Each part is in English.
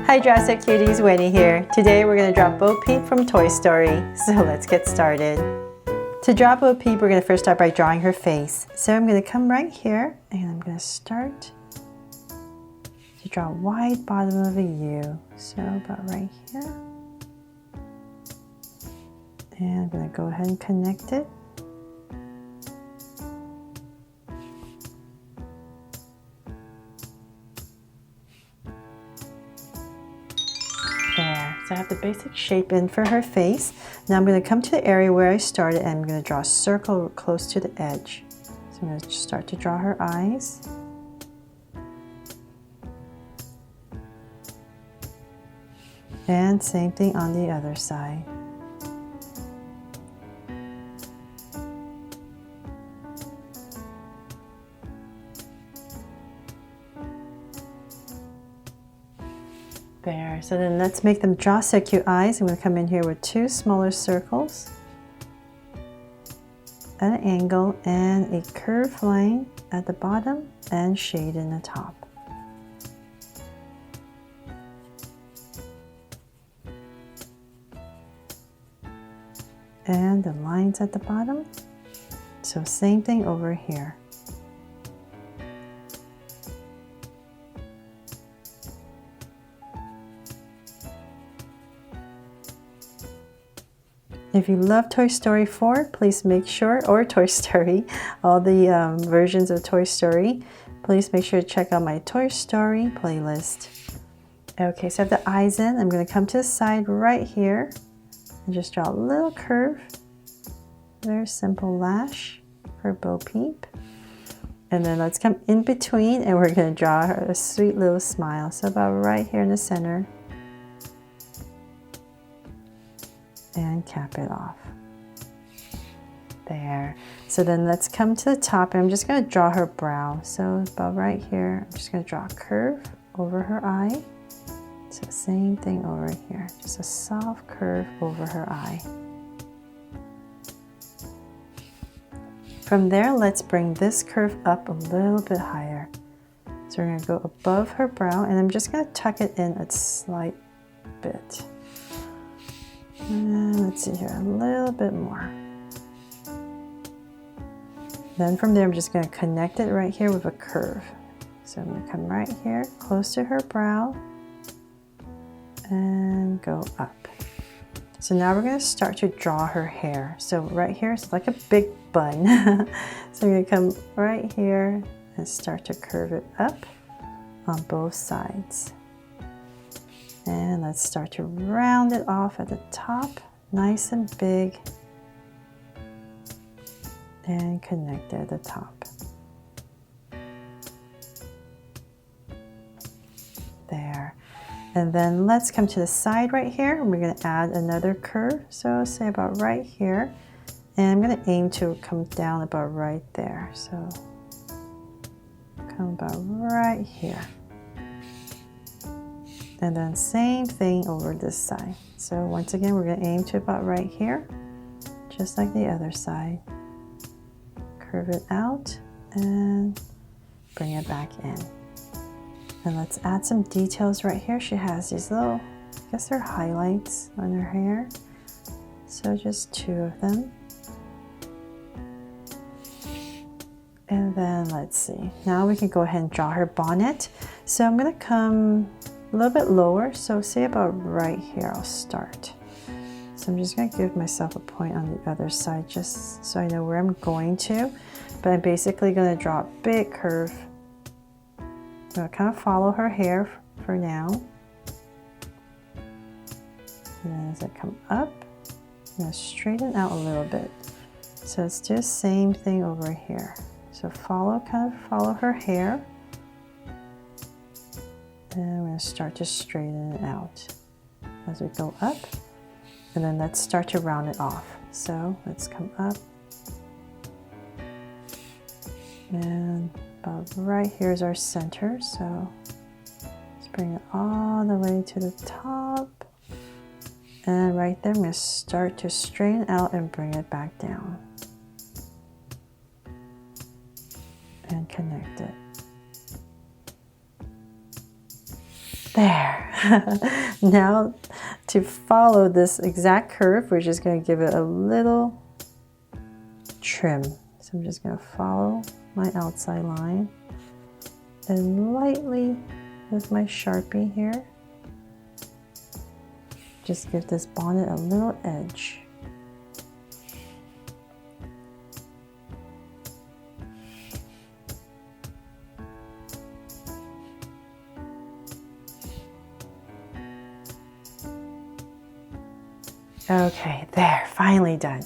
Hi Drastic Cuties, Winnie here. Today we're going to draw Bo Peep from Toy Story. So let's get started. To draw Bo Peep, we're going to first start by drawing her face. So I'm going to come right here and I'm going to start to draw a wide bottom of a U. So about right here. And I'm going to go ahead and connect it. There, so I have the basic shape in for her face. Now I'm going to come to the area where I started and I'm going to draw a circle close to the edge. So I'm going to start to draw her eyes. And same thing on the other side. There, so then let's make them draw so cute eyes. I'm going to come in here with two smaller circles at an angle and a curved line at the bottom and shade in the top. And the lines at the bottom. So same thing over here. If you love Toy Story 4, please make sure, or Toy Story, all the versions of Toy Story, please make sure to check out my Toy Story playlist. Okay, so I have the eyes in. I'm going to come to the side right here and just draw a little curve. Very simple lash for Bo Peep. And then let's come in between and we're going to draw her a sweet little smile. So about right here in the center. And cap it off. There. So then let's come to the top and I'm just going to draw her brow. So about right here, I'm just going to draw a curve over her eye. So same thing over here, just a soft curve over her eye. From there, let's bring this curve up a little bit higher. So we're going to go above her brow and I'm just going to tuck it in a slight bit. And let's see here, a little bit more. Then from there, I'm just going to connect it right here with a curve. So I'm going to come right here, close to her brow, and go up. So now we're going to start to draw her hair. So right here, it's like a big bun. So I'm going to come right here and start to curve it up on both sides. And let's start to round it off at the top, nice and big, and connect it at the top. There. And then let's come to the side right here, and we're going to add another curve. So say about right here, and I'm going to aim to come down about right there. So come about right here. And then same thing over this side. So once again, we're going to aim to about right here, just like the other side. Curve it out and bring it back in. And let's add some details right here. She has these little, I guess they're highlights on her hair. So just two of them. And then let's see. Now we can go ahead and draw her bonnet. So I'm going to come a little bit lower, so say about right here I'll start. So I'm just going to give myself a point on the other side just so I know where I'm going to. But I'm basically going to draw a big curve. I'm going to kind of follow her hair for now. And then as I come up, I'm going to straighten out a little bit. So let's do the same thing over here. So kind of follow her hair. And I'm going to start to straighten it out as we go up. And then let's start to round it off. So let's come up. And about right here is our center. So let's bring it all the way to the top. And right there, I'm going to start to straighten out and bring it back down. And connect it. There. Now to follow this exact curve, we're just going to give it a little trim. So I'm just going to follow my outside line and lightly with my Sharpie here, just give this bonnet a little edge. Okay, there, finally done.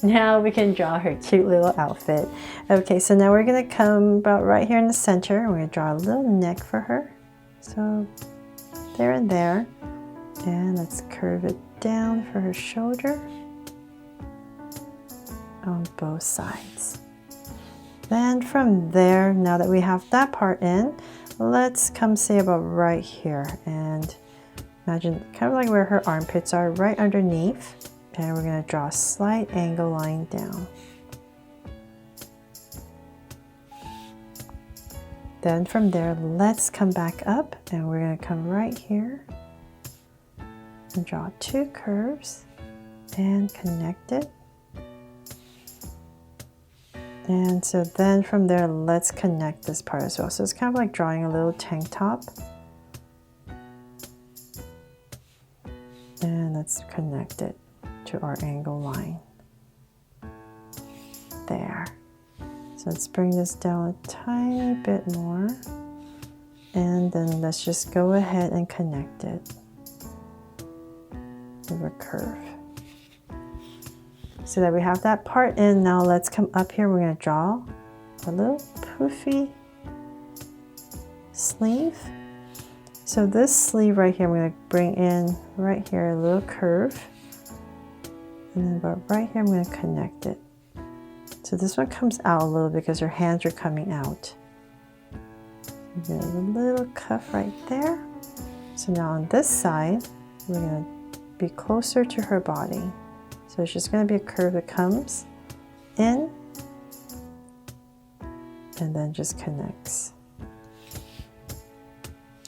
Now we can draw her cute little outfit. Okay, so now we're gonna come about right here in the center. We're gonna draw a little neck for her. So there and there. And let's curve it down for her shoulder on both sides. Then from there, now that we have that part in, let's come say about right here and imagine kind of like where her armpits are, right underneath. And we're going to draw a slight angle line down. Then from there, let's come back up and we're going to come right here and draw two curves and connect it. And so then from there, let's connect this part as well. So it's kind of like drawing a little tank top. And let's connect it to our angle line. There. So let's bring this down a tiny bit more. And then let's just go ahead and connect it with a curve. So that we have that part in, now let's come up here. We're going to draw a little poofy sleeve. So this sleeve right here, I'm going to bring in right here a little curve. And then about right here, I'm going to connect it. So this one comes out a little because her hands are coming out. Get a little cuff right there. So now on this side, we're going to be closer to her body. So it's just going to be a curve that comes in and then just connects.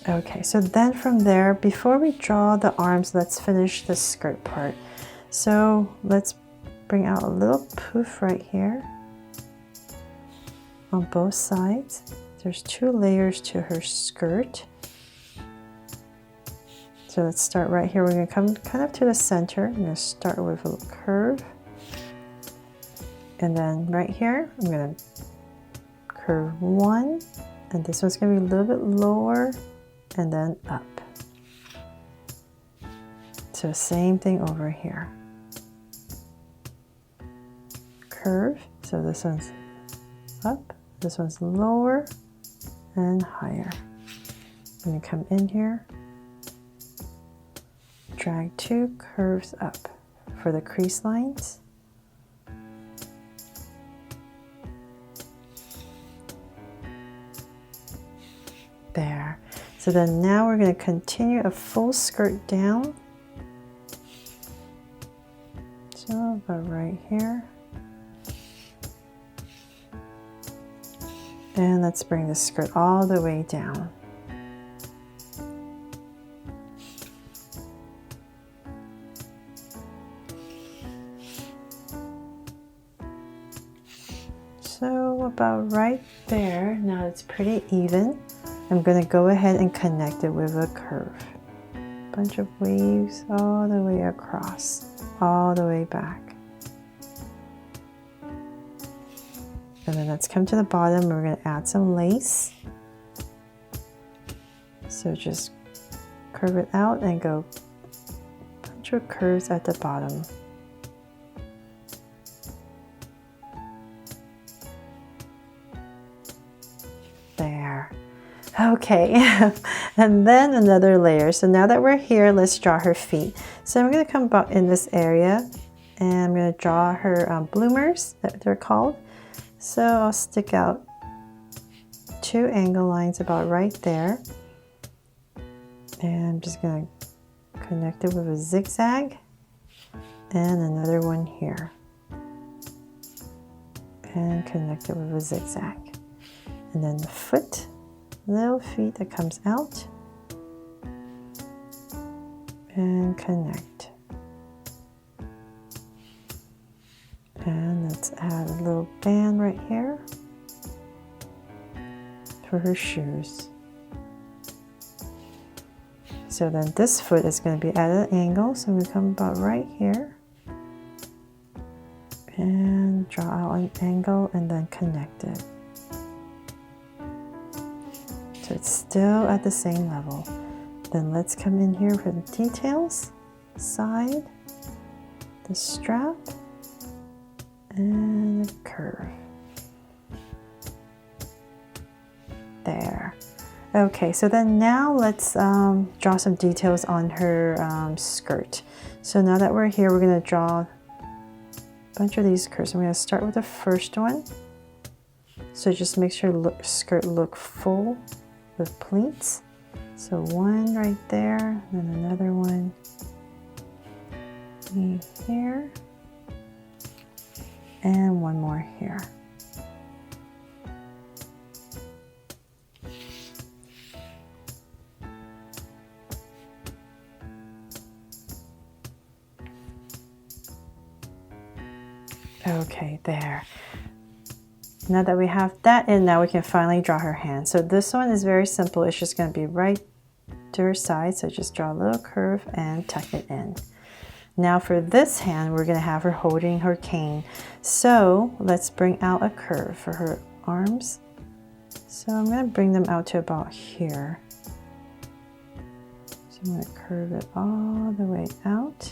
Okay, so then from there, before we draw the arms, let's finish the skirt part. So let's bring out a little poof right here on both sides. There's two layers to her skirt. So let's start right here. We're going to come kind of to the center. I'm going to start with a little curve. And then right here, I'm going to curve one. And this one's going to be a little bit lower and then up. So same thing over here. Curve. So this one's up. This one's lower and higher. I'm going to come in here. Drag two curves up for the crease lines. There. So then now we're going to continue a full skirt down. So about right here. And let's bring the skirt all the way down. So about right there, now it's pretty even. I'm going to go ahead and connect it with a curve. Bunch of waves all the way across, all the way back. And then let's come to the bottom. We're going to add some lace. So just curve it out and go bunch of curves at the bottom. There. Okay, and then another layer. So now that we're here, let's draw her feet. So I'm going to come about in this area and I'm going to draw her bloomers, that they're called. So I'll stick out two angle lines about right there. And I'm just going to connect it with a zigzag and another one here. And connect it with a zigzag. And then the foot, little feet that comes out. and connect. And let's add a little band right here for her shoes. So then this foot is going to be at an angle, so we come about right here and draw out an angle and then connect it. So it's still at the same level. Then let's come in here for the details, side, the strap, and the curve. There. Okay, so then now let's draw some details on her skirt. So now that we're here, we're going to draw a bunch of these curves. I'm going to start with the first one. So just make sure skirt look full with pleats. So one right there, then another one here, and one more here. Okay, there. Now that we have that in, now we can finally draw her hand. So this one is very simple. It's just going to be right to her side. So just draw a little curve and tuck it in. Now for this hand, we're going to have her holding her cane. So let's bring out a curve for her arms. So I'm going to bring them out to about here. So I'm going to curve it all the way out.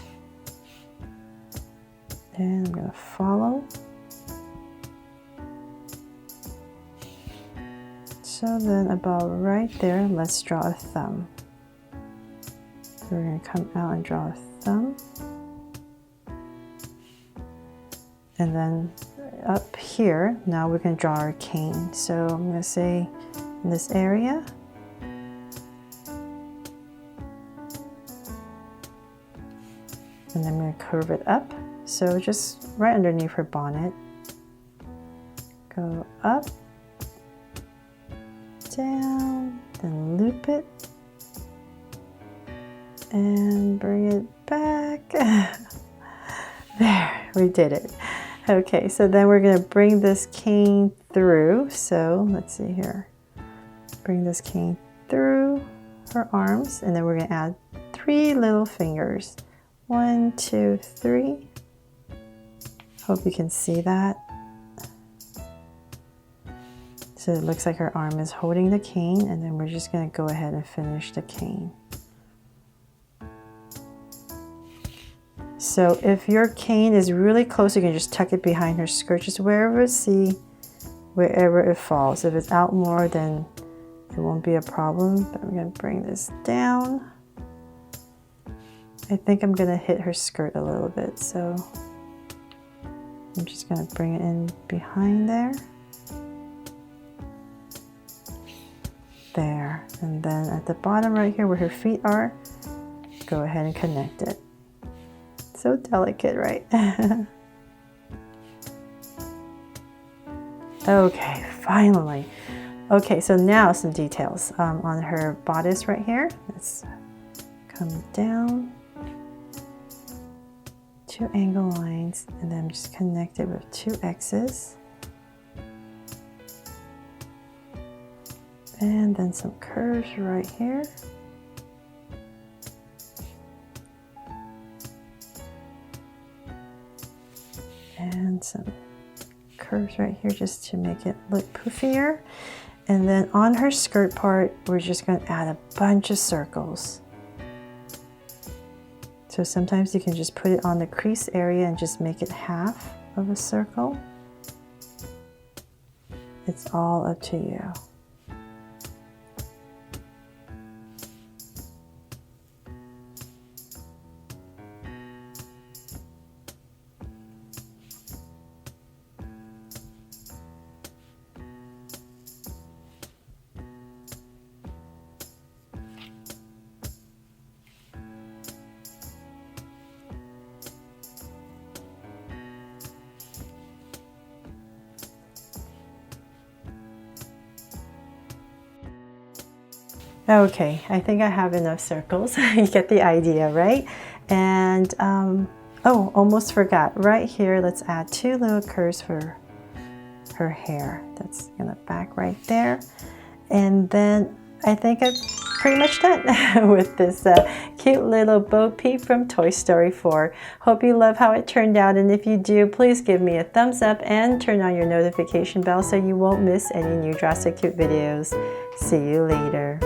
And I'm going to follow. So then about right there, let's draw a thumb. So we're going to come out and draw a thumb. And then up here, now we're going to draw our cane. So I'm going to say in this area. And then I'm going to curve it up. So just right underneath her bonnet. Go up, down, then loop it, and bring it back. There, we did it. Okay, so then we're going to bring this cane through. So let's see here. Bring this cane through her arms, and then we're going to add 3 little fingers. 1, 2, 3. Hope you can see that. So it looks like her arm is holding the cane, and then we're just going to go ahead and finish the cane. So if your cane is really close, you can just tuck it behind her skirt, just wherever it falls. If it's out more, then it won't be a problem. But I'm going to bring this down. I think I'm going to hit her skirt a little bit, so I'm just going to bring it in behind there. There. And then at the bottom right here where her feet are, go ahead and connect it. So delicate, right? Okay, finally. Okay, so now some details on her bodice right here. Let's come down. 2 angle lines, and then just connect it with 2 X's. And then some curves right here. And some curves right here just to make it look poofier. And then on her skirt part, we're just going to add a bunch of circles. So sometimes you can just put it on the crease area and just make it half of a circle. It's all up to you. Okay, I think I have enough circles. You get the idea, right? And oh, almost forgot. Right here, let's add 2 little curves for her hair. That's in the back right there. And then I think I'm pretty much done with this cute little Bo Peep from Toy Story 4. Hope you love how it turned out, and if you do, please give me a thumbs up and turn on your notification bell so you won't miss any new Draw So Cute videos. See you later.